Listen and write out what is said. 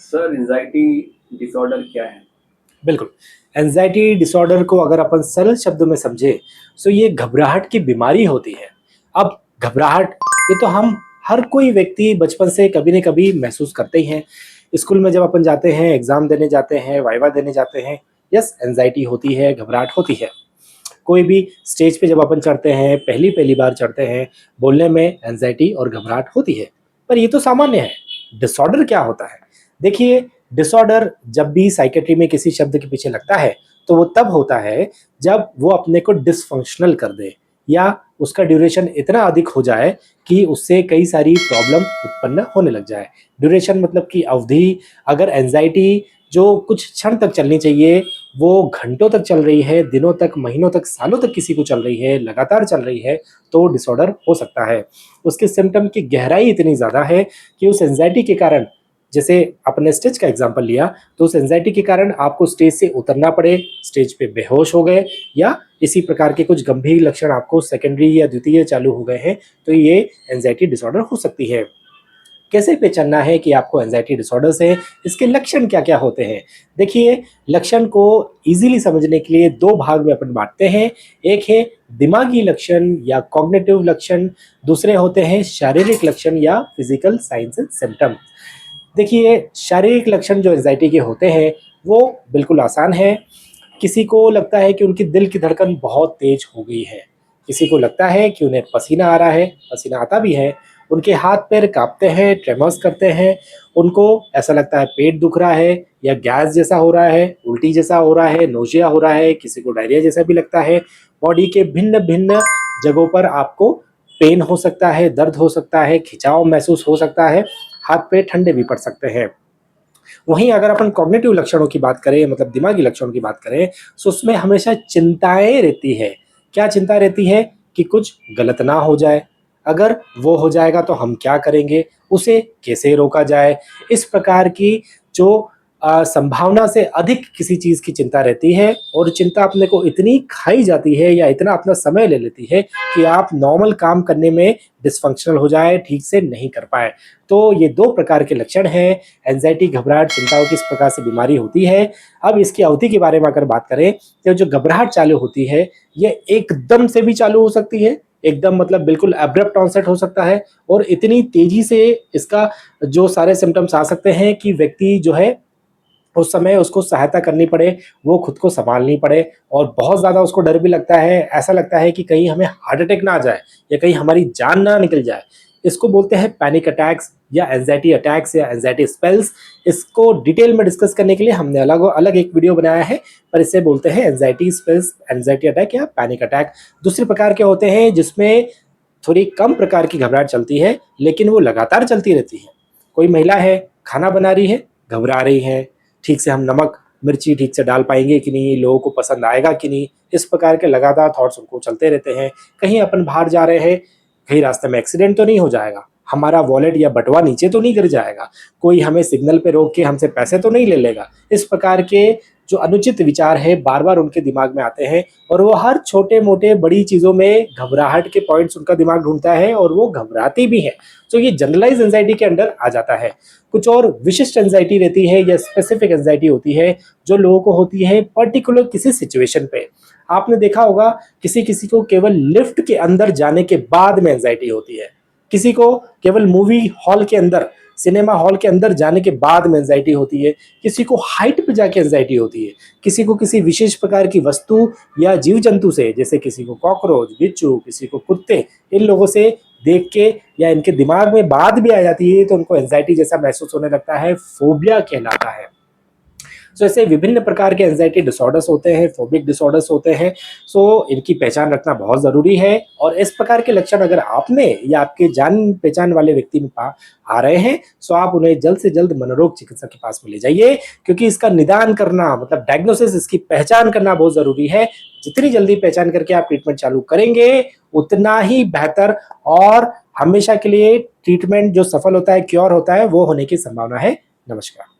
Sir anxiety disorder क्या है? बिल्कुल। एंजाइटी डिसऑर्डर को अगर अपन सरल शब्दों में समझे तो ये घबराहट की बीमारी होती है। अब घबराहट ये तो हम हर कोई व्यक्ति बचपन से कभी न कभी महसूस करते ही हैं। स्कूल में जब अपन जाते हैं, एग्ज़ाम देने जाते हैं, वाइवा देने जाते हैं, यस एंजाइटी होती है, घबराहट होती है। कोई भी स्टेज पे जब अपन चढ़ते हैं, पहली-पहली बार चढ़ते हैं, बोलने में एंजाइटी और घबराहट होती है। पर ये तो सामान्य है। डिसऑर्डर क्या होता है? देखिए, डिसऑर्डर जब भी साइकियाट्री में किसी शब्द के पीछे लगता है, तो वो तब होता है जब वो अपने को डिसफंक्शनल कर दे या उसका ड्यूरेशन इतना अधिक हो जाए कि उससे कई सारी प्रॉब्लम उत्पन्न होने लग जाए। ड्यूरेशन मतलब कि अवधि, अगर एंजाइटी जो कुछ क्षण तक चलनी चाहिए, वो घंटों तक चल रही है, दिनों तक, महीनों तक, सालों तक किसी को चल रही है, लगातार चल रही है, तो डिसऑर्डर हो सकता है। उसके सिम्पटम की गहराई इतनी ज़्यादा है कि उस एंजाइटी के कारण, जैसे आपने स्टेज का एग्जांपल लिया, तो उस एंजाइटी के कारण आपको स्टेज से उतरना पड़े, स्टेज पे बेहोश हो गए या इसी प्रकार के कुछ गंभीर लक्षण आपको सेकेंडरी या द्वितीय चालू हो गए हैं, तो ये एंजाइटी डिसऑर्डर हो सकती है। कैसे पहचानना है कि आपको एंजाइटी डिसऑर्डर्स है, इसके लक्षण क्या-क्या होते हैं? देखिए, लक्षण को ईज़िली समझने के लिए 2 भाग में अपन बाँटते हैं। एक है दिमागी लक्षण या कॉग्निटिव लक्षण, दूसरे होते हैं शारीरिक लक्षण या फिज़िकल साइन्स एंड सिम्पटम। देखिए, शारीरिक लक्षण जो एंजाइटी के होते हैं, वो बिल्कुल आसान है। किसी को लगता है कि उनकी दिल की धड़कन बहुत तेज़ हो गई है। किसी को लगता है कि उन्हें पसीना आ रहा है, पसीना आता भी है। उनके हाथ-पैर काँपते हैं, ट्रेमर्स करते हैं। उनको ऐसा लगता है पेट दुख रहा है या गैस जैसा हो रहा है, उल्टी जैसा हो रहा है, नोज़िया हो रहा है, किसी को डायरिया जैसा भी लगता है। बॉडी के भिन्न-भिन्न जगहों पर आपको पेन हो सकता है, दर्द हो सकता है, खिंचाव महसूस हो सकता है, हाथ-पैर ठंडे भी पड़ सकते हैं। वहीं अगर अपन कॉग्निटिव लक्षणों की बात करें, मतलब दिमागी लक्षणों की बात करें, तो उसमें हमेशा चिंताएँ रहती है। क्या चिंता रहती है? कि कुछ गलत ना हो जाए, अगर वो हो जाएगा तो हम क्या करेंगे? उसे कैसे रोका जाए? इस प्रकार की जो संभावना से अधिक किसी चीज़ की चिंता रहती है और चिंता अपने को इतनी खाई जाती है या इतना अपना समय ले लेती है कि आप नॉर्मल काम करने में डिसफंक्शनल हो जाएँ, ठीक से नहीं कर पाएँ। तो ये 2 प्रकार के लक्षण हैं, एंजाइटी, घबराहट, चिंताओं की इस प्रकार से बीमारी होती है। अब इसकी अवधि के बारे में अगर बात करें, तो जो घबराहट चालू होती है, ये एकदम से भी चालू हो सकती है, एकदम मतलब बिल्कुल अब्रप्ट ऑनसेट हो सकता है और इतनी तेज़ी से इसका जो सारे सिम्पटम्स आ सकते हैं कि व्यक्ति जो है उस समय उसको सहायता करनी पड़े, वो खुद को सँभालनी पड़े और बहुत ज़्यादा उसको डर भी लगता है, ऐसा लगता है कि कहीं हमें हार्ट अटैक ना आ जाए या कहीं हमारी जान ना निकल जाए। इसको बोलते हैं पैनिक अटैक्स या एंग्ज़ायटी अटैक्स या एंग्ज़ायटी स्पेल्स। इसको डिटेल में डिस्कस करने के लिए हमने अलग एक वीडियो बनाया है, पर इसे बोलते हैं एंग्ज़ायटी स्पेल्स, एंग्ज़ायटी अटैक या पैनिक अटैक। दूसरे प्रकार के होते हैं जिसमें थोड़ी कम प्रकार की घबराहट चलती है, लेकिन वो लगातार चलती रहती है। कोई महिला है, खाना बना रही है, घबरा रही है, ठीक से हम नमक, मिर्ची ठीक से डाल पाएँगे कि नहीं, लोगों को पसंद आएगा कि नहीं, इस प्रकार के लगातार थॉट्स उनको चलते रहते हैं। कहीं अपन बाहर जा रहे हैं, कहीं रास्ते में एक्सीडेंट तो नहीं हो जाएगा, हमारा वॉलेट या बटुआ नीचे तो नहीं गिर जाएगा, कोई हमें सिग्नल पे रोक के हमसे पैसे तो नहीं ले लेगा। इस प्रकार के जो अनुचित विचार है बार-बार उनके दिमाग में आते हैं और वो हर छोटे-मोटे बड़ी चीज़ों में घबराहट के पॉइंट्स उनका दिमाग ढूँढता है और वो घबराती भी हैं। तो ये जनरलाइज़ एंग्ज़ायटी के अंडर आ जाता है। कुछ और विशिष्ट एंग्ज़ायटी रहती है या स्पेसिफिक एंग्ज़ायटी होती है, जो लोगों को होती है पर्टिकुलर किसी सिचुएशन पे। आपने देखा होगा किसी-किसी को केवल लिफ्ट के अंदर जाने के बाद में एंग्ज़ायटी होती है। किसी को केवल मूवी हॉल के अंदर, सिनेमा हॉल के अंदर जाने के बाद में एंग्ज़ायटी होती है, किसी को हाइट पे जाके एंग्ज़ायटी होती है, किसी को किसी विशेष प्रकार की वस्तु या जीव-जंतु से, जैसे किसी को कॉकरोच, बिच्छू, किसी को कुत्ते, इन लोगों से देख के या इनके दिमाग में बात भी आ जाती है, तो उनको एंग्ज़ायटी जैसा महसूस होने लगता है, फ़ोबिया कहलाता है। सो ऐसे विभिन्न प्रकार के एंग्ज़ायटी डिसऑर्डर्स होते हैं, फ़ोबिक डिसऑर्डर्स होते हैं। सो इनकी पहचान रखना बहुत ज़रूरी है और इस प्रकार के लक्षण अगर आप में या आपके जान-पहचान वाले व्यक्ति में आ रहे हैं, सो आप उन्हें जल्द से जल्द मनोरोग चिकित्सक के पास में ले जाइए, क्योंकि इसका निदान करना मतलब डायग्नोसिस, इसकी पहचान करना बहुत ज़रूरी है। जितनी जल्दी पहचान करके आप ट्रीटमेंट चालू करेंगे, उतना ही बेहतर और हमेशा के लिए ट्रीटमेंट जो सफल होता है, क्योर होता है, वो होने की संभावना है। नमस्कार।